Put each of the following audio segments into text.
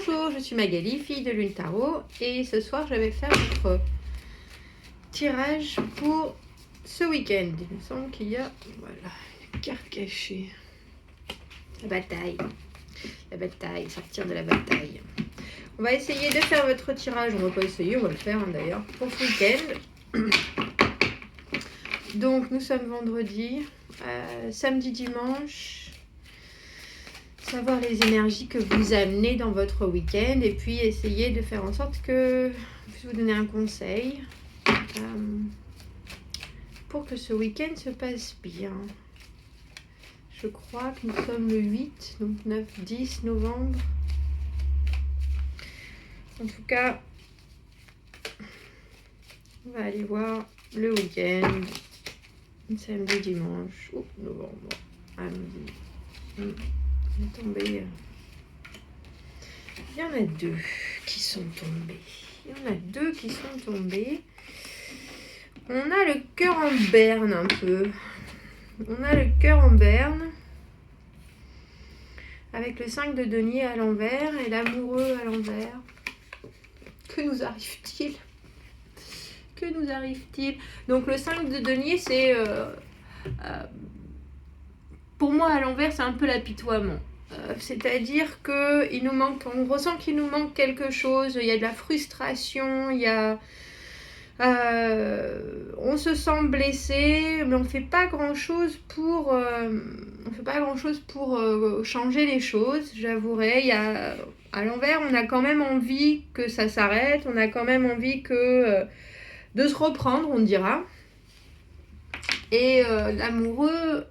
Bonjour, je suis Magali, fille de Lune Tarot, et ce soir je vais faire notre tirage pour ce week-end. Il me semble qu'il y a, voilà, une carte cachée. La bataille, sortir de la bataille. On va essayer de faire votre tirage, on va pas essayer, on va le faire d'ailleurs, pour ce week-end. Donc nous sommes vendredi, samedi, dimanche. Savoir les énergies que vous amenez dans votre week-end et puis essayer de faire en sorte que je puisse vous donner un conseil pour que ce week-end se passe bien. Je crois que nous sommes le 8, donc 9-10 novembre. En tout cas, on va aller voir le week-end, samedi, dimanche, novembre, samedi. Il est tombé. Il y en a deux qui sont tombés. On a le cœur en berne un peu. Avec le 5 de denier à l'envers et l'amoureux à l'envers. Que nous arrive-t-il? Donc le 5 de denier, c'est... pour moi, à l'envers, c'est un peu l'apitoiement. C'est-à-dire qu'il nous manque, on ressent qu'il nous manque quelque chose, il y a de la frustration, il y a... on se sent blessé, mais on ne fait pas grand-chose pour, changer les choses, j'avouerai. À l'envers, on a quand même envie que ça s'arrête, on a quand même envie de se reprendre, on dira. Et l'amoureux...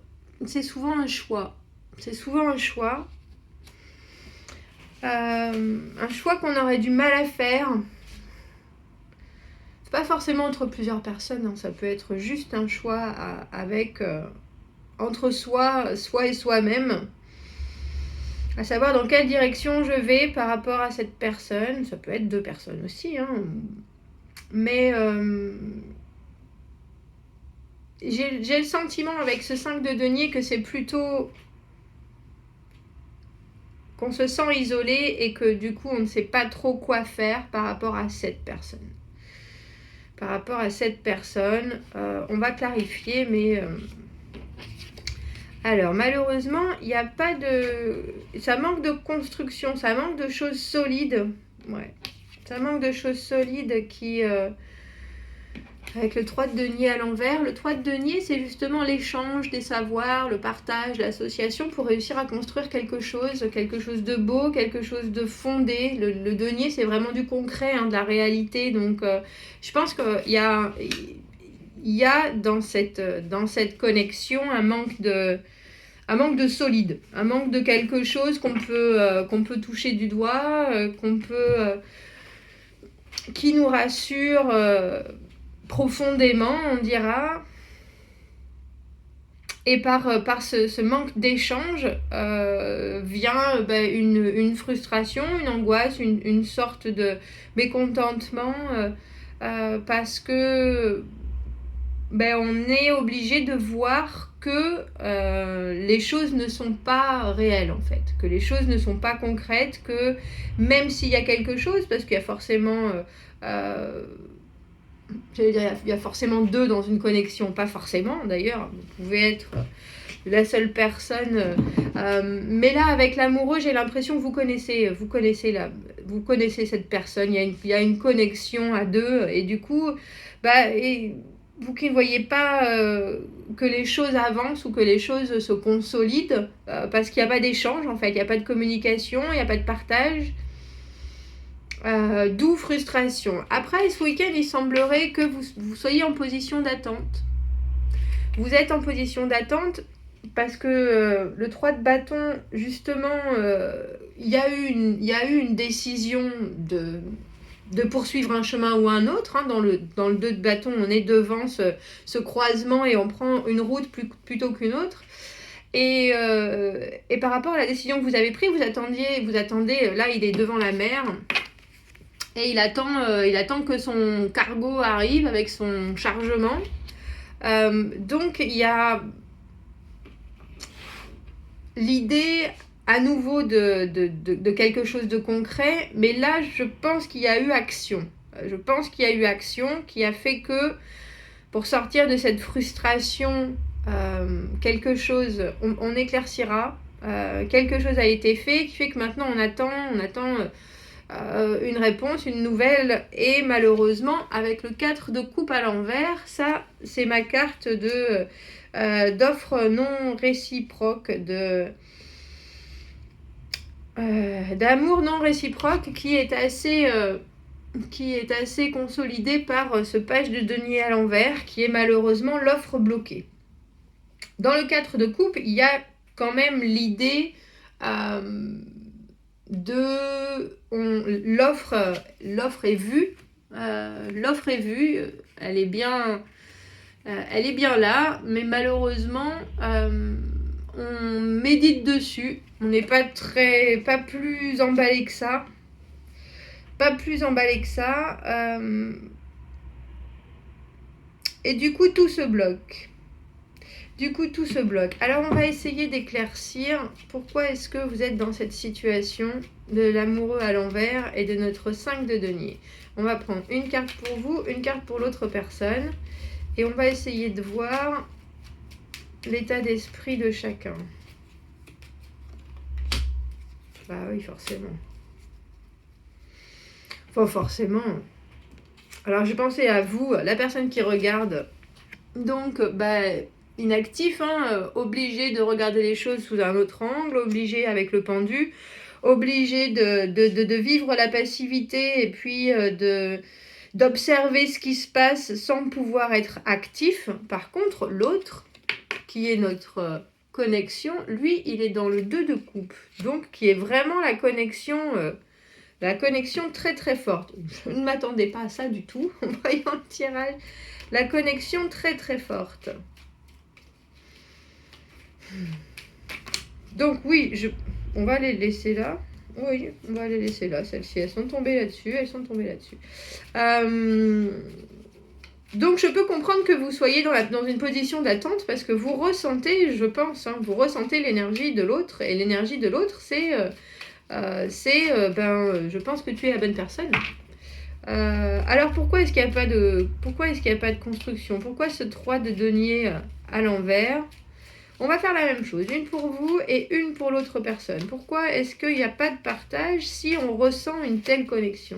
c'est souvent un choix. Un choix qu'on aurait du mal à faire. C'est pas forcément entre plusieurs personnes, hein. Ça peut être juste un choix entre soi et soi-même. À savoir dans quelle direction je vais par rapport à cette personne. Ça peut être deux personnes aussi, hein. Mais... j'ai le sentiment avec ce 5 de denier que c'est plutôt qu'on se sent isolé et que du coup on ne sait pas trop quoi faire par rapport à cette personne. On va clarifier, mais alors malheureusement il n'y a pas de... ça manque de construction, ça manque de choses solides. Ouais. Ça manque de choses solides qui... avec le 3 de denier à l'envers. Le 3 de denier, c'est justement l'échange des savoirs, le partage, l'association pour réussir à construire quelque chose de beau, quelque chose de fondé. Le denier, c'est vraiment du concret, hein, de la réalité. Donc, je pense qu'il y a dans cette connexion un manque de solide, un manque de quelque chose qu'on peut toucher du doigt, qui nous rassure... profondément, on dira, et par ce manque d'échange vient une frustration, une angoisse, une sorte de mécontentement parce que on est obligé de voir que les choses ne sont pas réelles en fait, que les choses ne sont pas concrètes, que même s'il y a quelque chose, parce qu'il y a forcément... il y a forcément deux dans une connexion, pas forcément d'ailleurs, vous pouvez être la seule personne, mais là avec l'amoureux, j'ai l'impression que vous connaissez cette personne, il y a une connexion à deux, et du coup, vous qui ne voyez pas que les choses avancent ou que les choses se consolident, parce qu'il n'y a pas d'échange en fait, il n'y a pas de communication, il n'y a pas de partage. D'où frustration. Après, ce week-end, il semblerait que vous soyez en position d'attente. Vous êtes en position d'attente parce que le 3 de bâton, justement, il y a eu une décision de poursuivre un chemin ou un autre. Hein. Dans le 2 de bâton, on est devant ce croisement et on prend une route plutôt qu'une autre. Et par rapport à la décision que vous avez prise, vous attendez, là, il est devant la mer. Et il attend que son cargo arrive avec son chargement. Donc, il y a l'idée à nouveau de quelque chose de concret, mais là, je pense qu'il y a eu action. Je pense qu'il y a eu action qui a fait que, pour sortir de cette frustration, quelque chose, on éclaircira. Quelque chose a été fait, qui fait que maintenant on attend une réponse, une nouvelle, et malheureusement, avec le 4 de coupe à l'envers, ça, c'est ma carte d'offre non réciproque, d'amour non réciproque, qui est assez consolidée par ce page de denier à l'envers, qui est malheureusement l'offre bloquée. Dans le 4 de coupe, il y a quand même l'idée l'offre est vue, elle est bien là, mais malheureusement on médite dessus, on n'est pas plus emballé que ça, et du coup tout se bloque. Alors on va essayer d'éclaircir pourquoi est-ce que vous êtes dans cette situation de l'amoureux à l'envers et de notre 5 de denier. On va prendre une carte pour vous, une carte pour l'autre personne, et on va essayer de voir l'état d'esprit de chacun. Bah oui, forcément. Enfin, forcément. Alors je pensais à vous, la personne qui regarde. Donc, inactif, obligé de regarder les choses sous un autre angle, obligé avec le pendu, obligé de vivre la passivité et puis d'observer ce qui se passe sans pouvoir être actif. Par contre, l'autre, qui est notre connexion, lui, il est dans le 2 de coupe, donc qui est vraiment la connexion très très forte. Je ne m'attendais pas à ça du tout en voyant le tirage. La connexion très très forte. Donc oui, on va les laisser là. Oui, on va les laisser là, celles-ci. Elles sont tombées là-dessus. Donc je peux comprendre que vous soyez dans une position d'attente parce que vous ressentez, je pense, vous ressentez l'énergie de l'autre. Et l'énergie de l'autre, je pense que tu es la bonne personne. Alors pourquoi est-ce qu'il n'y a pas de construction? Pourquoi ce 3 de denier à l'envers? On va faire la même chose, une pour vous et une pour l'autre personne. Pourquoi est-ce qu'il n'y a pas de partage si on ressent une telle connexion?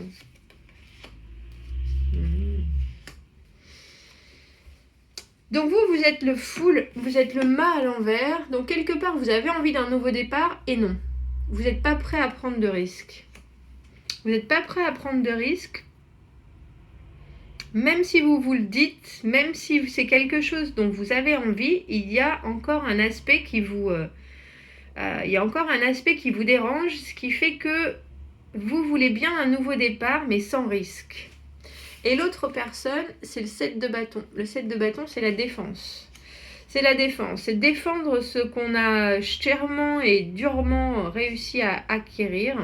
Donc vous êtes le full, vous êtes le mât à l'envers. Donc quelque part, vous avez envie d'un nouveau départ et non. Vous n'êtes pas prêt à prendre de risques. Même si vous vous le dites, même si c'est quelque chose dont vous avez envie, il y a encore un aspect qui vous dérange, ce qui fait que vous voulez bien un nouveau départ, mais sans risque. Et l'autre personne, c'est le 7 de bâton. Le 7 de bâton, c'est la défense. C'est défendre ce qu'on a chèrement et durement réussi à acquérir.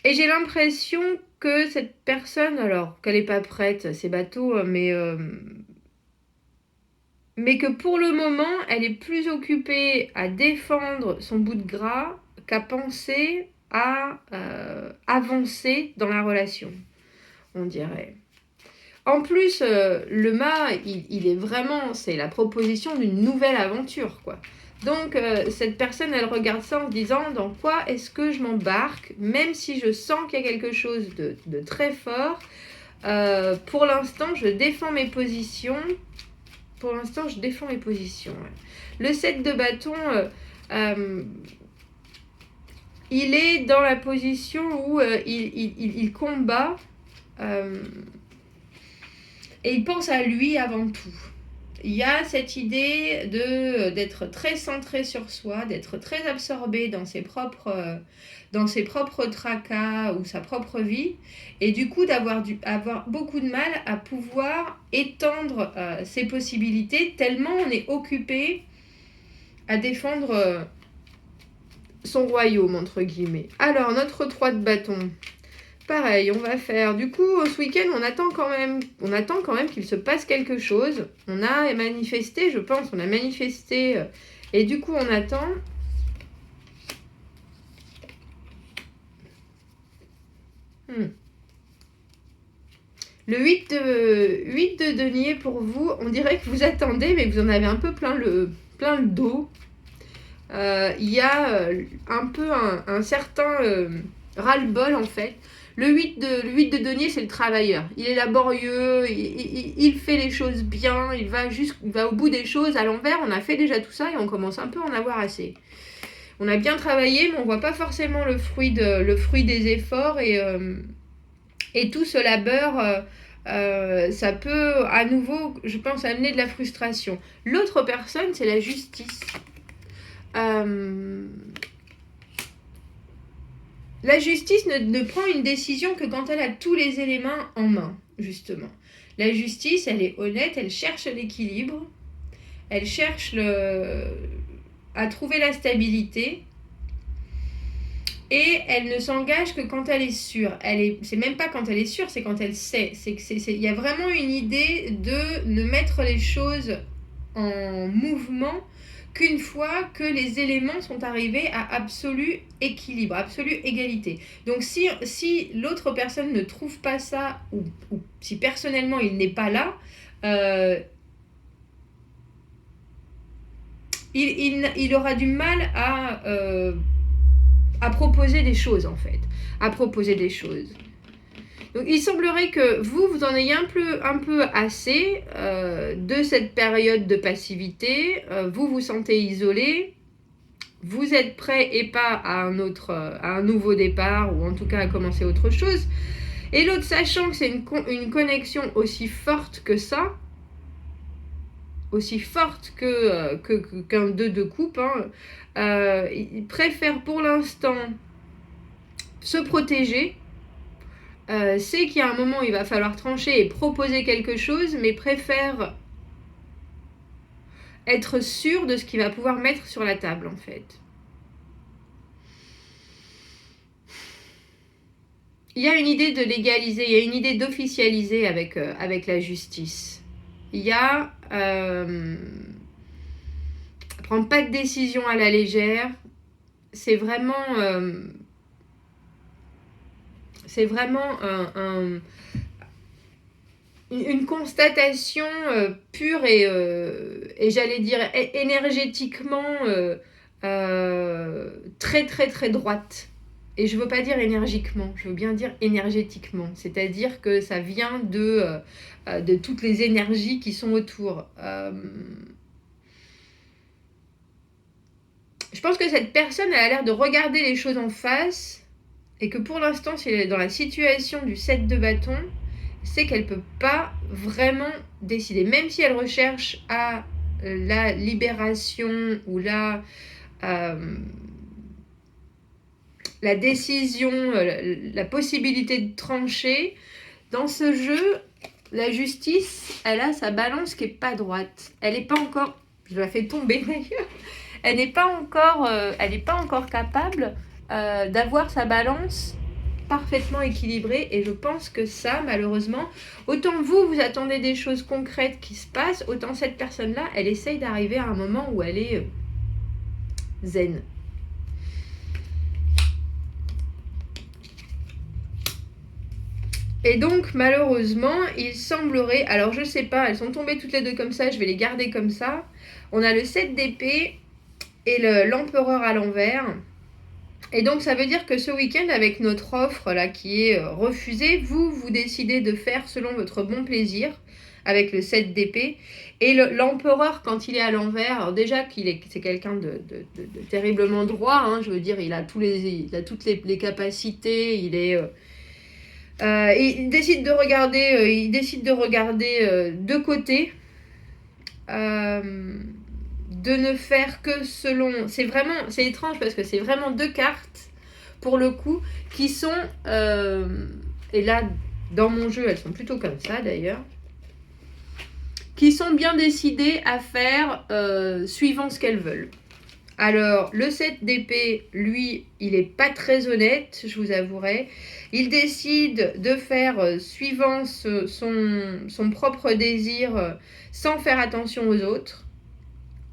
Et j'ai l'impression que cette personne, alors qu'elle n'est pas prête, c'est bateau, mais que pour le moment, elle est plus occupée à défendre son bout de gras qu'à penser à avancer dans la relation, on dirait. En plus, le mât, il est vraiment, c'est la proposition d'une nouvelle aventure, quoi. Donc, cette personne, elle regarde ça en se disant, dans quoi est-ce que je m'embarque, même si je sens qu'il y a quelque chose de très fort. Pour l'instant, je défends mes positions. Le 7 de bâton, il est dans la position où il combat et il pense à lui avant tout. Il y a cette idée d'être très centré sur soi, d'être très absorbé dans ses propres tracas ou sa propre vie, et du coup avoir beaucoup de mal à pouvoir étendre ses possibilités, tellement on est occupé à défendre son royaume, entre guillemets. Alors, notre 3 de bâton. Pareil, on va faire, du coup, ce week-end, on attend quand même qu'il se passe quelque chose. On a manifesté Et du coup, on attend. Le 8 de denier pour vous, on dirait que vous attendez, mais que vous en avez un peu plein le dos. Il y a un peu un certain ras-le-bol en fait. Le 8 de denier, c'est le travailleur. Il est laborieux, il fait les choses bien, il va au bout des choses. À l'envers, on a fait déjà tout ça et on commence un peu à en avoir assez. On a bien travaillé, mais on ne voit pas forcément le fruit des efforts et tout ce labeur, ça peut à nouveau, je pense, amener de la frustration. L'autre personne, c'est la justice. La justice ne prend une décision que quand elle a tous les éléments en main, justement. La justice, elle est honnête, elle cherche l'équilibre, elle cherche à trouver la stabilité. Et elle ne s'engage que quand elle est sûre. C'est même pas quand elle est sûre, c'est quand elle sait. Il y a vraiment une idée de ne mettre les choses en mouvement qu'une fois que les éléments sont arrivés à absolu équilibre, absolue égalité. Donc si l'autre personne ne trouve pas ça, ou si personnellement il n'est pas là, il aura du mal à proposer des choses en fait, à proposer des choses. Donc il semblerait que vous en ayez un peu assez de cette période de passivité, vous vous sentez isolé, vous êtes prêt et pas à un nouveau départ ou en tout cas à commencer autre chose. Et l'autre, sachant que c'est une connexion aussi forte que ça, aussi forte qu'un 2 de coupe, il préfère pour l'instant se protéger, sait qu'il y a un moment où il va falloir trancher et proposer quelque chose, mais préfère être sûr de ce qu'il va pouvoir mettre sur la table en fait. Il y a une idée de légaliser, il y a une idée d'officialiser avec la justice. Il y a prendre pas de décision à la légère. C'est vraiment une constatation pure et j'allais dire énergétiquement très très très droite. Et je ne veux pas dire énergiquement, je veux bien dire énergétiquement. C'est-à-dire que ça vient de toutes les énergies qui sont autour. Je pense que cette personne, elle a l'air de regarder les choses en face et que pour l'instant, si elle est dans la situation du 7 de bâton, c'est qu'elle ne peut pas vraiment décider. Même si elle recherche à la libération ou la décision, la possibilité de trancher, dans ce jeu, la justice, elle a sa balance qui n'est pas droite. Elle n'est pas encore, je la fais tomber d'ailleurs, elle n'est pas encore capable d'avoir sa balance parfaitement équilibrée. Et je pense que ça, malheureusement, autant vous attendez des choses concrètes qui se passent, autant cette personne-là, elle essaye d'arriver à un moment où elle est zen. Et donc, malheureusement, il semblerait... Alors, je sais pas, elles sont tombées toutes les deux comme ça, je vais les garder comme ça. On a le 7 d'épée et l'empereur à l'envers. Et donc, ça veut dire que ce week-end, avec notre offre là qui est refusée, vous décidez de faire selon votre bon plaisir avec le 7 d'épée. Et l'empereur, quand il est à l'envers, alors déjà c'est quelqu'un de terriblement droit, hein, je veux dire, il a toutes les capacités, il est... il décide de regarder de côté, de ne faire que selon... C'est étrange parce que c'est vraiment deux cartes, pour le coup, qui sont... et là, dans mon jeu, elles sont plutôt comme ça d'ailleurs, qui sont bien décidées à faire suivant ce qu'elles veulent. Alors, le 7 d'épée, lui, il n'est pas très honnête, je vous avouerai. Il décide de faire suivant son propre désir sans faire attention aux autres.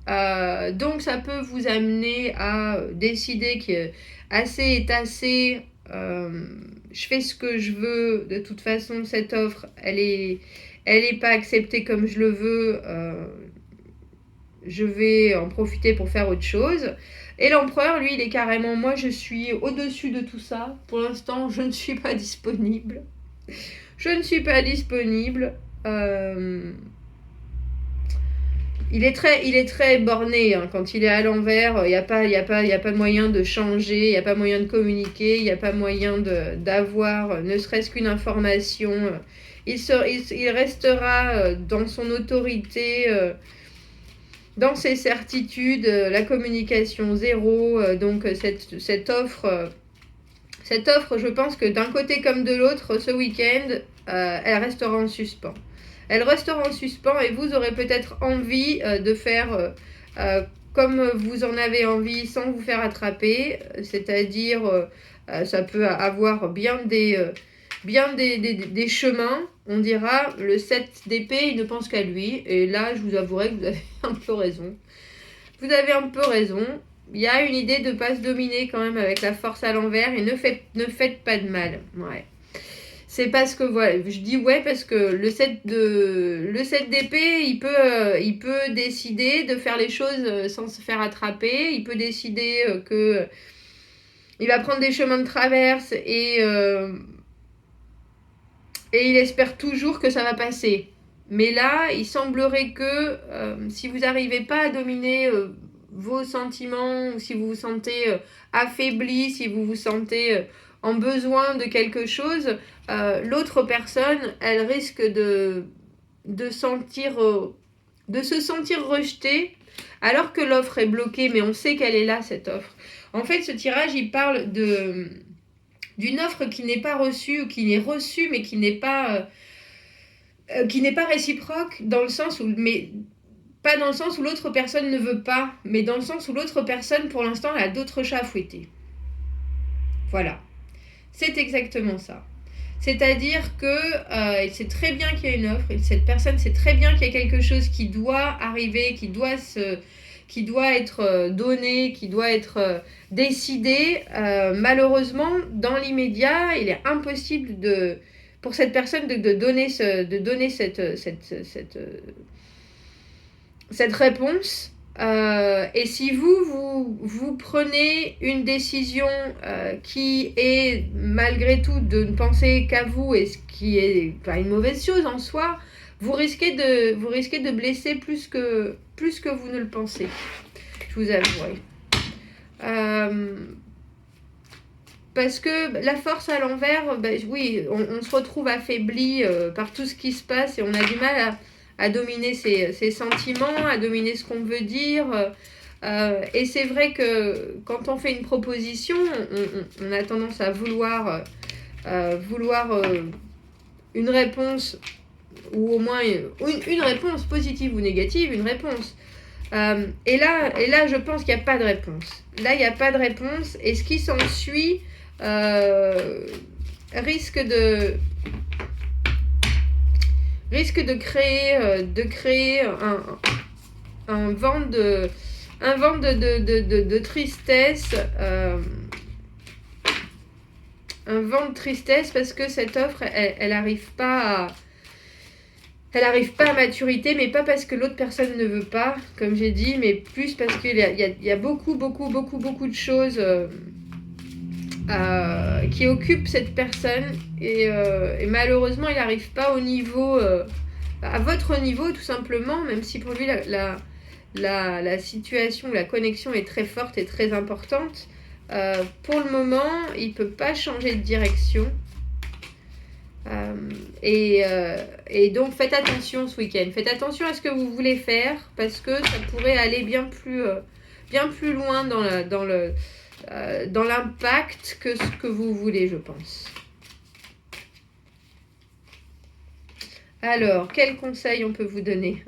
Donc ça peut vous amener à décider que assez est assez, je fais ce que je veux, de toute façon cette offre elle est pas acceptée comme je le veux, je vais en profiter pour faire autre chose. Et l'empereur, lui, il est carrément, moi je suis au-dessus de tout ça, pour l'instant je ne suis pas disponible. Je ne suis pas disponible. Il est très borné, hein. Quand il est à l'envers, il n'y a pas moyen de changer, il n'y a pas moyen de communiquer, il n'y a pas moyen d'avoir ne serait-ce qu'une information. Il restera dans son autorité, dans ses certitudes, la communication zéro. Donc cette offre, je pense que d'un côté comme de l'autre, ce week-end, elle restera en suspens. Elle restera en suspens et vous aurez peut-être envie de faire comme vous en avez envie sans vous faire attraper. C'est-à-dire, ça peut avoir bien des chemins. On dira, le 7 d'épée, il ne pense qu'à lui. Et là, je vous avouerai que vous avez un peu raison. Vous avez un peu raison. Il y a une idée de ne pas se dominer quand même avec la force à l'envers. Et ne faites pas de mal. Ouais. C'est parce que, voilà, je dis ouais parce que le 7 d'épée, il peut décider de faire les choses sans se faire attraper. Il peut décider que il va prendre des chemins de traverse et il espère toujours que ça va passer. Mais là, il semblerait que si vous n'arrivez pas à dominer vos sentiments, ou si vous vous sentez affaibli, si vous vous sentez en besoin de quelque chose, l'autre personne, elle risque de se sentir rejetée, alors que l'offre est bloquée, mais on sait qu'elle est là, cette offre. En fait, ce tirage, il parle d'une offre qui n'est pas reçue, ou qui est reçue, mais qui n'est pas réciproque, dans le sens où... mais pas dans le sens où l'autre personne ne veut pas, mais dans le sens où l'autre personne, pour l'instant, elle a d'autres chats à fouetter. Voilà. C'est exactement ça. C'est-à-dire que il sait très bien qu'il y a une offre, et cette personne sait très bien qu'il y a quelque chose qui doit arriver, qui doit être donné, qui doit être décidé. Malheureusement, dans l'immédiat, il est impossible pour cette personne de donner cette réponse. Et si vous prenez une décision qui est malgré tout de ne penser qu'à vous, et ce qui est pas une mauvaise chose en soi, vous risquez de blesser plus que vous ne le pensez. Je vous avoue. Parce que la force à l'envers, oui, on se retrouve affaibli par tout ce qui se passe et on a du mal à dominer ses sentiments, à dominer ce qu'on veut dire. Et c'est vrai que quand on fait une proposition, on a tendance à vouloir une réponse, ou au moins une réponse positive ou négative, une réponse. Et là, je pense qu'il n'y a pas de réponse. Là, il n'y a pas de réponse. Et ce qui s'ensuit risque de créer un vent de tristesse, un vent de tristesse, parce que cette offre, elle n'arrive pas à maturité, mais pas parce que l'autre personne ne veut pas, comme j'ai dit, mais plus parce qu'il y a beaucoup de choses qui occupent cette personne, et malheureusement il n'arrive pas au niveau, à votre niveau tout simplement, même si pour lui la situation, la connexion est très forte et très importante. Pour le moment, il ne peut pas changer de direction. Et donc faites attention ce week-end. Faites attention à ce que vous voulez faire, parce que ça pourrait aller bien plus loin dans l'impact que ce que vous voulez, je pense. Alors, quels conseils on peut vous donner?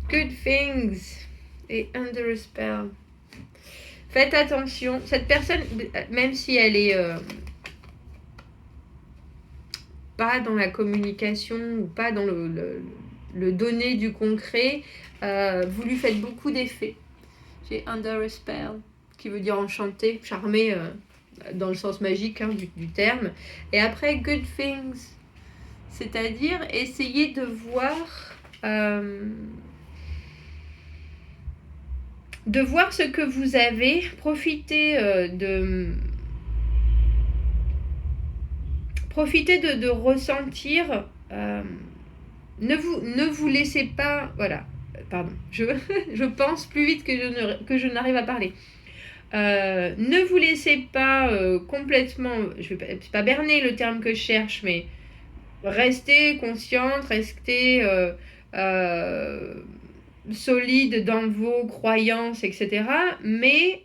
Good things et under a spell. Faites attention. Cette personne, même si elle est pas dans la communication ou pas dans le donner du concret, vous lui faites beaucoup d'effets. J'ai under a spell, qui veut dire enchanté, charmé, dans le sens magique hein, du terme. Et après, good things, c'est-à-dire essayer de voir ce que vous avez, profiter de ressentir, ne vous laissez pas, voilà, pardon, je pense plus vite que je n'arrive à parler. Ne vous laissez pas complètement, c'est pas berner le terme que je cherche, mais restez consciente, restez solide dans vos croyances, etc. Mais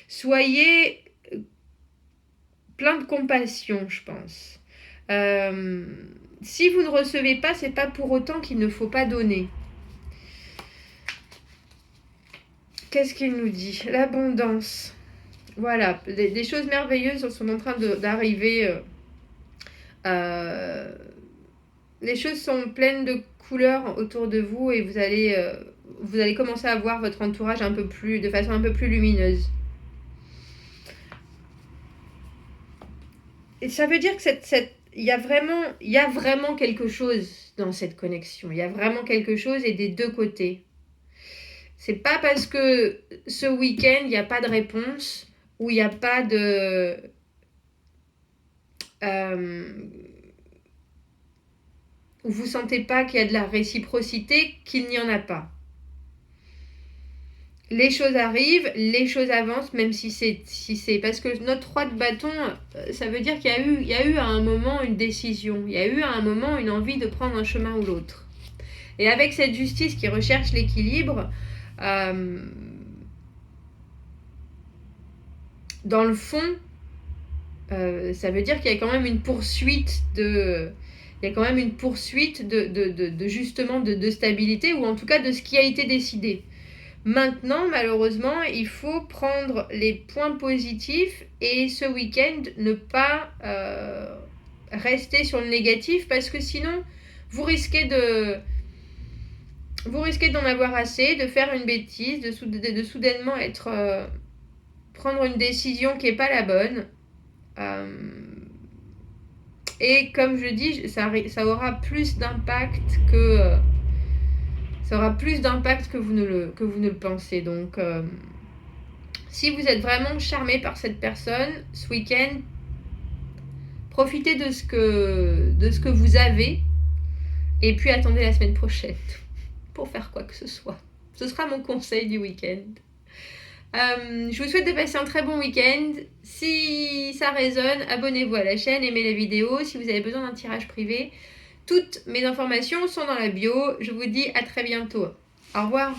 soyez plein de compassion, je pense. Si vous ne recevez pas, c'est pas pour autant qu'il ne faut pas donner. Qu'est-ce qu'il nous dit? L'abondance. Voilà, des choses merveilleuses sont en train d'arriver. Les choses sont pleines de couleurs autour de vous et vous allez commencer à voir votre entourage de façon un peu plus lumineuse. Et ça veut dire que il y a vraiment quelque chose dans cette connexion. Il y a vraiment quelque chose et des deux côtés. C'est pas parce que ce week-end, il n'y a pas de réponse ou il n'y a pas de... où vous sentez pas qu'il y a de la réciprocité, qu'il n'y en a pas. Les choses arrivent, les choses avancent, même si c'est parce que notre 3 de bâton, ça veut dire qu'il y a eu à un moment une décision, il y a eu à un moment une envie de prendre un chemin ou l'autre. Et avec cette justice qui recherche l'équilibre, dans le fond, ça veut dire qu'il y a quand même une poursuite justement de stabilité, ou en tout cas de ce qui a été décidé. Maintenant, malheureusement, il faut prendre les points positifs et ce week-end ne pas rester sur le négatif, parce que sinon vous risquez d'en avoir assez, de faire une bêtise, de soudainement prendre une décision qui n'est pas la bonne. Et comme je dis, ça aura plus d'impact que vous ne le pensez. Donc, si vous êtes vraiment charmé par cette personne, ce week-end, profitez de ce que vous avez, et puis attendez la semaine prochaine pour faire quoi que ce soit. Ce sera mon conseil du week-end. Je vous souhaite de passer un très bon week-end. Si ça résonne, abonnez-vous à la chaîne, aimez la vidéo. Si vous avez besoin d'un tirage privé, toutes mes informations sont dans la bio. Je vous dis à très bientôt. Au revoir.